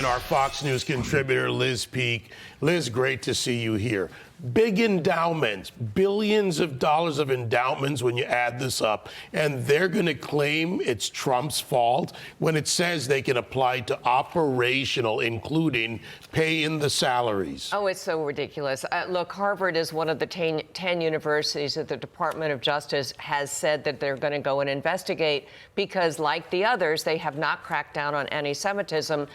And our Fox News contributor, Liz Peek. Liz, great to see you here. Big endowments, billions of dollars of endowments when you add this up, and they're going to claim it's Trump's fault when it says they can apply to operational, including paying the salaries. Oh, it's so ridiculous. Look, Harvard is one of the 10 universities that the Department of Justice has said that they're going to go and investigate because, like the others, they have not cracked down on anti-Semitism.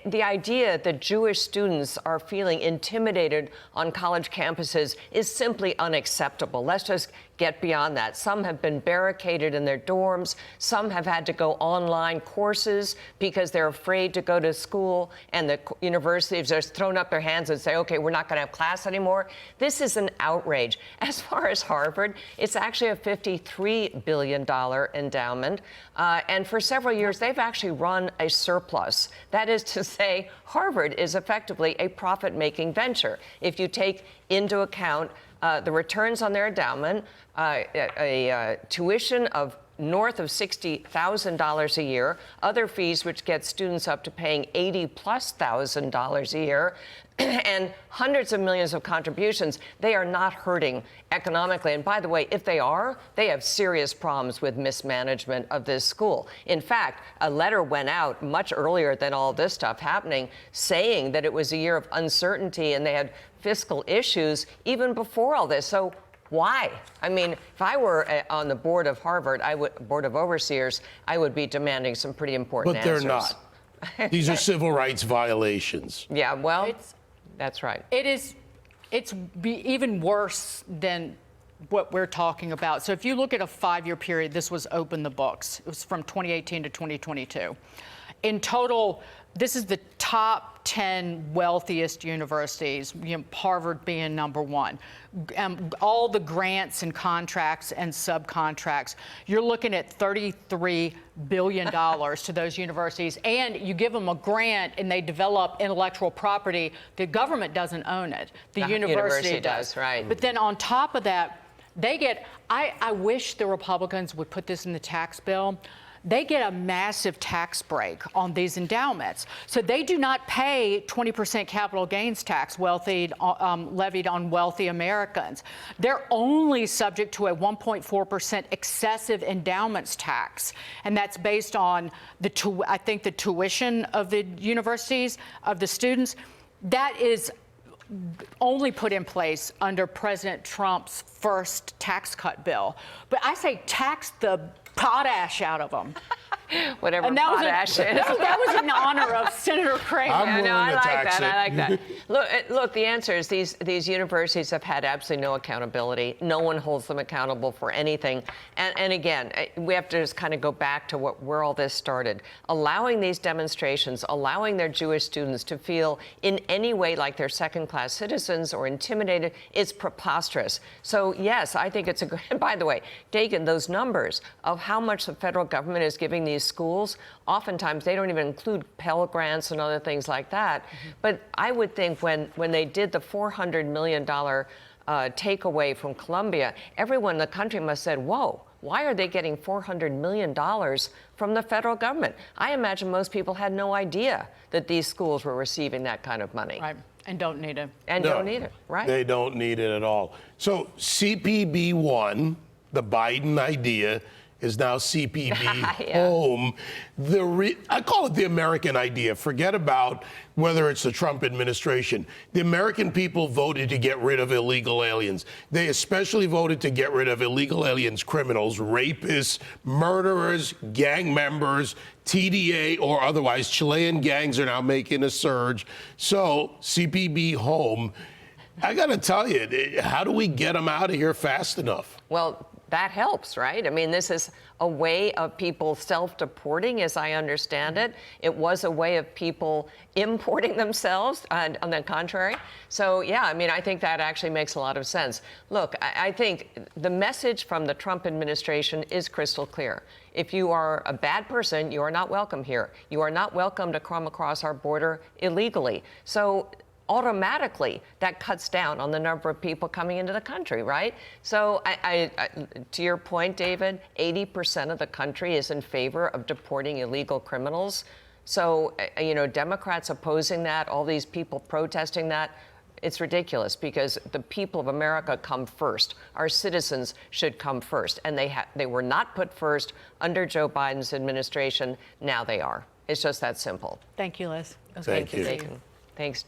The idea that Jewish students are feeling intimidated on college campuses is simply unacceptable. Let's just get beyond that. Some have been barricaded in their dorms. Some have had to go online courses because they're afraid to go to school, and the universities have just thrown up their hands and say, okay, we're not going to have class anymore. This is an outrage. As far as Harvard, it's actually a $53 billion endowment. And for several years, they've actually run a surplus. That is to say, Harvard is effectively a profit-making venture. If you take into account the returns on their endowment, a tuition of north of $60,000 a year, other fees which get students up to paying $80,000+ a year, and hundreds of millions of contributions, they are not hurting economically. And by the way, if they are, they have serious problems with mismanagement of this school. In fact, a letter went out much earlier than all this stuff happening, saying that it was a year of uncertainty and they had fiscal issues even before all this. So why? I mean, if I were on the board of Harvard, board of overseers, I would be demanding some pretty important answers. But they're not. These are civil rights violations. Yeah, well, that's right. It's even worse than what we're talking about. So if you look at a 5-year period, this was open the books. It was from 2018 to 2022. In total, this is the top 10 wealthiest universities, Harvard being number one. All the grants and contracts and subcontracts, you're looking at $33 billion to those universities. And you give them a grant and they develop intellectual property. The government doesn't own it. The university does. Right. But then on top of that, they get, I wish the Republicans would put this in the tax bill. They get a massive tax break on these endowments. So they do not pay 20% capital gains tax levied on wealthy Americans. They're only subject to a 1.4% excessive endowments tax. And that's based on the tuition of the universities, of the students. That is only put in place under President Trump's first tax cut bill. But I say tax the potash out of them. Whatever potash is. That was in honor of Senator Craig. I'm willing I to like tax that. it. I like that. Look, the answer is these universities have had absolutely no accountability. No one holds them accountable for anything. And again, we have to just kind of go back to where all this started. Allowing these demonstrations, allowing their Jewish students to feel in any way like they're second-class citizens or intimidated, is preposterous. So yes, I think it's a great. By the way, Dagan, those numbers of how much the federal government is giving these schools, oftentimes they don't even include Pell Grants and other things like that. Mm-hmm. But I would think when they did the $400 million takeaway from Columbia, everyone in the country must have said, whoa, why are they getting $400 million from the federal government? I imagine most people had no idea that these schools were receiving that kind of money. Right, and don't need it. And don't need it, right? They don't need it at all. So CPB1, the Biden idea, is now CPB home. I call it the American idea. Forget about whether it's the Trump administration. The American people voted to get rid of illegal aliens. They especially voted to get rid of illegal aliens, criminals, rapists, murderers, gang members, TDA or otherwise. Chilean gangs are now making a surge. So CPB home. I got to tell you, how do we get them out of here fast enough? Well, that helps, right? I mean, this is a way of people self-deporting, as I understand it. It was a way of people importing themselves, on the contrary. So, yeah, I mean, I think that actually makes a lot of sense. Look, I think the message from the Trump administration is crystal clear. If you are a bad person, you are not welcome here. You are not welcome to come across our border illegally. So automatically that cuts down on the number of people coming into the country, right? So to your point, David, 80% of the country is in favor of deporting illegal criminals. So, Democrats opposing that, all these people protesting that, it's ridiculous because the people of America come first. Our citizens should come first. And they were not put first under Joe Biden's administration. Now they are. It's just that simple. Thank you, Liz. Thank you. Thanks.